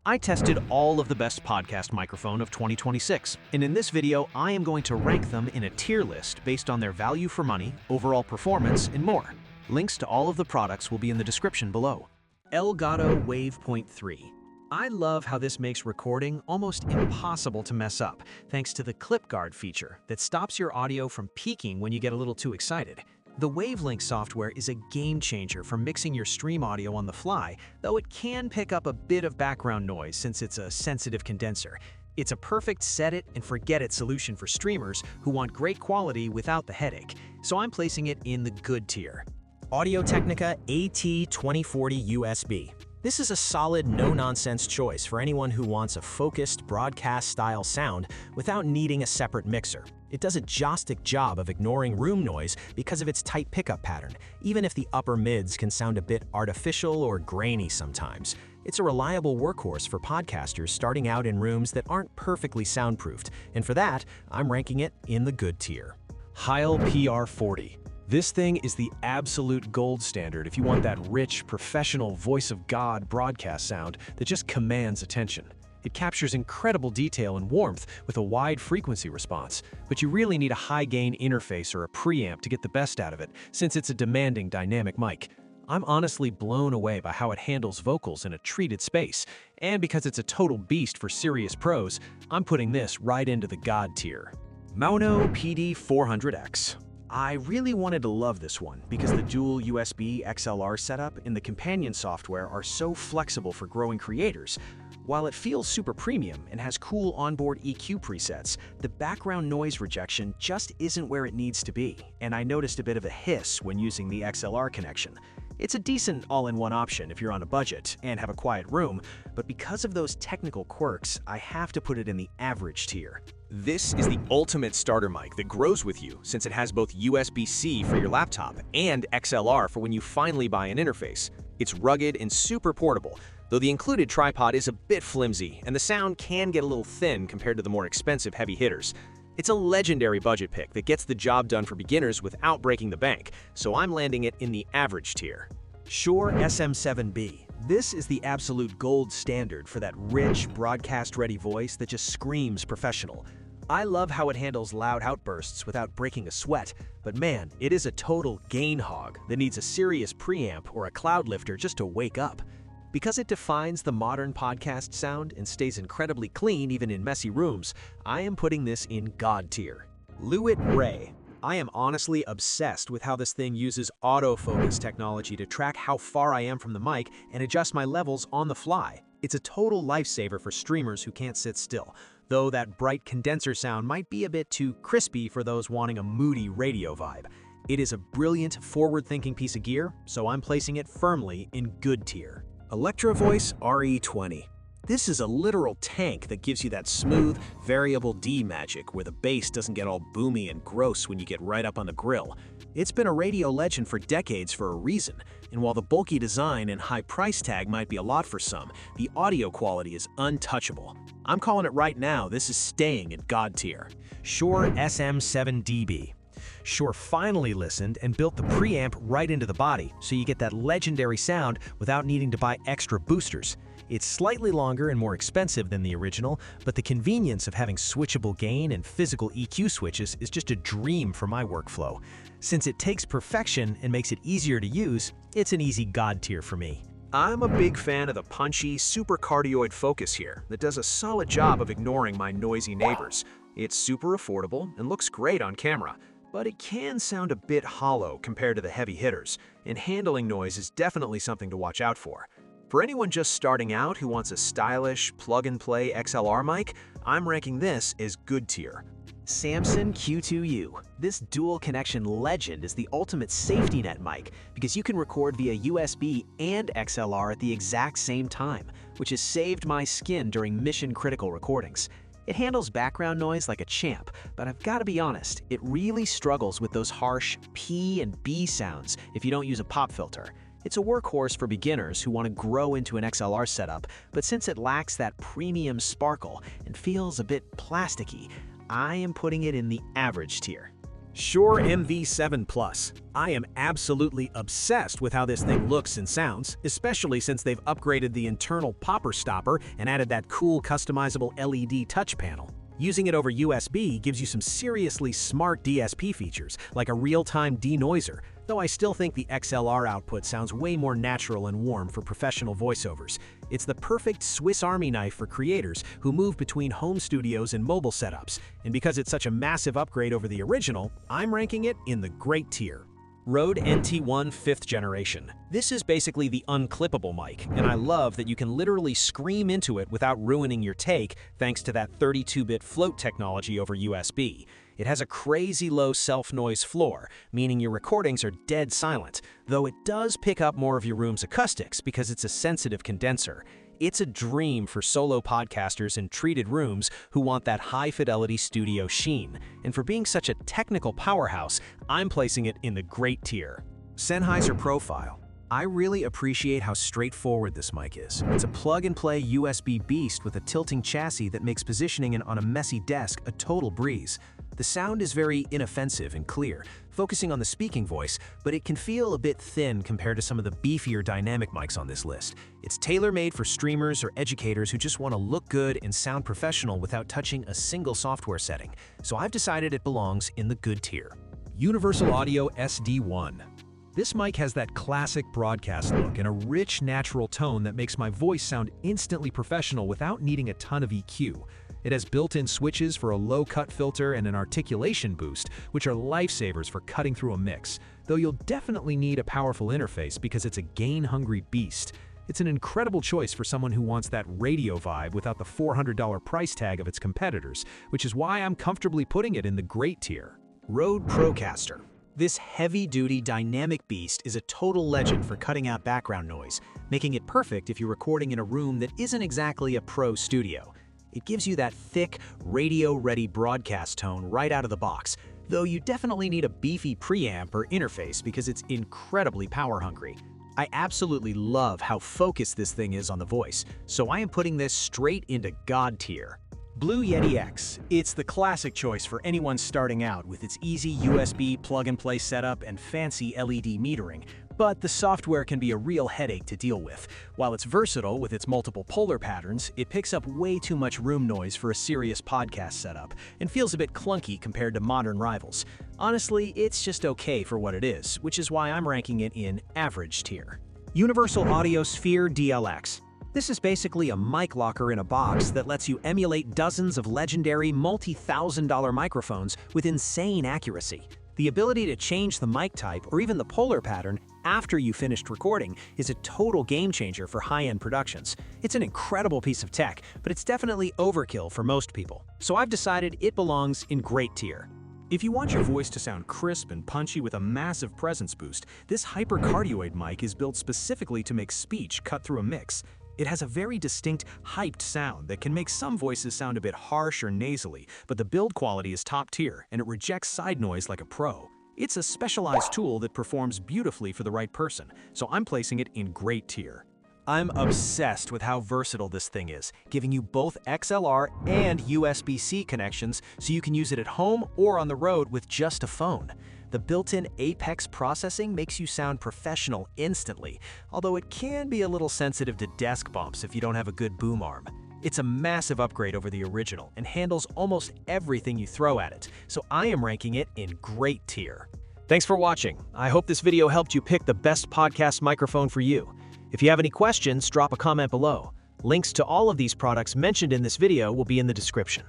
I tested all of the best podcast microphone of 2026, and in this video, I am going to rank them in a tier list based on their value for money, overall performance, and more. Links to all of the products will be in the description below. Elgato Wave Point 3. I love how this makes recording almost impossible to mess up, thanks to the clip guard feature that stops your audio from peaking when you get a little too excited. The Wavelink software is a game changer for mixing your stream audio on the fly, though it can pick up a bit of background noise since it's a sensitive condenser. It's a perfect set it and forget it solution for streamers who want great quality without the headache, so I'm placing it in the good tier. Audio-Technica AT2040 USB. This is a solid, no-nonsense choice for anyone who wants a focused, broadcast-style sound without needing a separate mixer. It does a joystick job of ignoring room noise because of its tight pickup pattern, even if the upper mids can sound a bit artificial or grainy sometimes. It's a reliable workhorse for podcasters starting out in rooms that aren't perfectly soundproofed, and for that, I'm ranking it in the good tier. Heil PR40. This thing is the absolute gold standard if you want that rich, professional voice of God broadcast sound that just commands attention. It captures incredible detail and warmth with a wide frequency response, but you really need a high-gain interface or a preamp to get the best out of it, since it's a demanding dynamic mic. I'm honestly blown away by how it handles vocals in a treated space, and because it's a total beast for serious pros, I'm putting this right into the God tier. Mauno PD400X. I really wanted to love this one because the dual USB XLR setup and the companion software are so flexible for growing creators. While it feels super premium and has cool onboard EQ presets, the background noise rejection just isn't where it needs to be, and I noticed a bit of a hiss when using the XLR connection. It's a decent all-in-one option if you're on a budget and have a quiet room, but because of those technical quirks, I have to put it in the average tier. This is the ultimate starter mic that grows with you since it has both USB-C for your laptop and XLR for when you finally buy an interface. It's rugged and super portable, though the included tripod is a bit flimsy and the sound can get a little thin compared to the more expensive heavy hitters. It's a legendary budget pick that gets the job done for beginners without breaking the bank, so I'm landing it in the average tier. Shure SM7B. This is the absolute gold standard for that rich, broadcast-ready voice that just screams professional. I love how it handles loud outbursts without breaking a sweat, but man, it is a total gain hog that needs a serious preamp or a cloud lifter just to wake up. Because it defines the modern podcast sound and stays incredibly clean even in messy rooms, I am putting this in God tier. Lewitt Ray. I am honestly obsessed with how this thing uses autofocus technology to track how far I am from the mic and adjust my levels on the fly. It's a total lifesaver for streamers who can't sit still, though that bright condenser sound might be a bit too crispy for those wanting a moody radio vibe. It is a brilliant, forward-thinking piece of gear, so I'm placing it firmly in good tier. Electro-Voice RE20. This is a literal tank that gives you that smooth, variable D magic where the bass doesn't get all boomy and gross when you get right up on the grill. It's been a radio legend for decades for a reason, and while the bulky design and high price tag might be a lot for some, the audio quality is untouchable. I'm calling it right now, this is staying in God tier. Shure SM7B. Shure finally listened and built the preamp right into the body, so you get that legendary sound without needing to buy extra boosters. It's slightly longer and more expensive than the original, but the convenience of having switchable gain and physical EQ switches is just a dream for my workflow. Since it takes perfection and makes it easier to use, it's an easy God tier for me. I'm a big fan of the punchy, super cardioid focus here that does a solid job of ignoring my noisy neighbors. It's super affordable and looks great on camera, but it can sound a bit hollow compared to the heavy hitters, and handling noise is definitely something to watch out for. For anyone just starting out who wants a stylish, plug-and-play XLR mic, I'm ranking this as good tier. Samson Q2U. This dual connection legend is the ultimate safety net mic because you can record via USB and XLR at the exact same time, which has saved my skin during mission-critical recordings. It handles background noise like a champ, but I've got to be honest, it really struggles with those harsh P and B sounds if you don't use a pop filter. It's a workhorse for beginners who want to grow into an XLR setup, but since it lacks that premium sparkle and feels a bit plasticky, I am putting it in the average tier. Shure MV7 Plus. I am absolutely obsessed with how this thing looks and sounds, especially since they've upgraded the internal popper stopper and added that cool customizable LED touch panel. Using it over USB gives you some seriously smart DSP features, like a real-time denoiser, though I still think the XLR output sounds way more natural and warm for professional voiceovers. It's the perfect Swiss Army knife for creators who move between home studios and mobile setups, and because it's such a massive upgrade over the original, I'm ranking it in the great tier. Rode NT1 5th generation. This is basically the unclippable mic, and I love that you can literally scream into it without ruining your take thanks to that 32-bit float technology over USB. It has a crazy low self-noise floor, meaning your recordings are dead silent, though it does pick up more of your room's acoustics because it's a sensitive condenser. It's a dream for solo podcasters in treated rooms who want that high-fidelity studio sheen. And for being such a technical powerhouse, I'm placing it in the great tier. Sennheiser Profile. I really appreciate how straightforward this mic is. It's a plug-and-play USB beast with a tilting chassis that makes positioning it on a messy desk a total breeze. The sound is very inoffensive and clear, focusing on the speaking voice, but it can feel a bit thin compared to some of the beefier dynamic mics on this list. It's tailor-made for streamers or educators who just want to look good and sound professional without touching a single software setting, so I've decided it belongs in the good tier. Universal Audio SD1. This mic has that classic broadcast look and a rich, natural tone that makes my voice sound instantly professional without needing a ton of EQ. It has built-in switches for a low-cut filter and an articulation boost, which are lifesavers for cutting through a mix, though you'll definitely need a powerful interface because it's a gain-hungry beast. It's an incredible choice for someone who wants that radio vibe without the $400 price tag of its competitors, which is why I'm comfortably putting it in the great tier. Rode Procaster. This heavy-duty dynamic beast is a total legend for cutting out background noise, making it perfect if you're recording in a room that isn't exactly a pro studio. It gives you that thick, radio-ready broadcast tone right out of the box, though you definitely need a beefy preamp or interface because it's incredibly power-hungry. I absolutely love how focused this thing is on the voice, so I am putting this straight into God tier. Blue Yeti X. It's the classic choice for anyone starting out with its easy USB plug-and-play setup and fancy LED metering, but the software can be a real headache to deal with. While it's versatile with its multiple polar patterns, it picks up way too much room noise for a serious podcast setup and feels a bit clunky compared to modern rivals. Honestly, it's just okay for what it is, which is why I'm ranking it in average tier. Universal Audio Sphere DLX. This is basically a mic locker in a box that lets you emulate dozens of legendary multi-$1,000 microphones with insane accuracy. The ability to change the mic type or even the polar pattern after you finished recording is a total game changer for high-end productions. It's an incredible piece of tech, but it's definitely overkill for most people. So I've decided it belongs in great tier. If you want your voice to sound crisp and punchy with a massive presence boost, this hypercardioid mic is built specifically to make speech cut through a mix. It has a very distinct, hyped sound that can make some voices sound a bit harsh or nasally, but the build quality is top tier and it rejects side noise like a pro. It's a specialized tool that performs beautifully for the right person, so I'm placing it in great tier. I'm obsessed with how versatile this thing is, giving you both XLR and USB-C connections so you can use it at home or on the road with just a phone. The built-in Apex processing makes you sound professional instantly, although it can be a little sensitive to desk bumps if you don't have a good boom arm. It's a massive upgrade over the original and handles almost everything you throw at it, so I am ranking it in great tier. Thanks for watching. I hope this video helped you pick the best podcast microphone for you. If you have any questions, drop a comment below. Links to all of these products mentioned in this video will be in the description.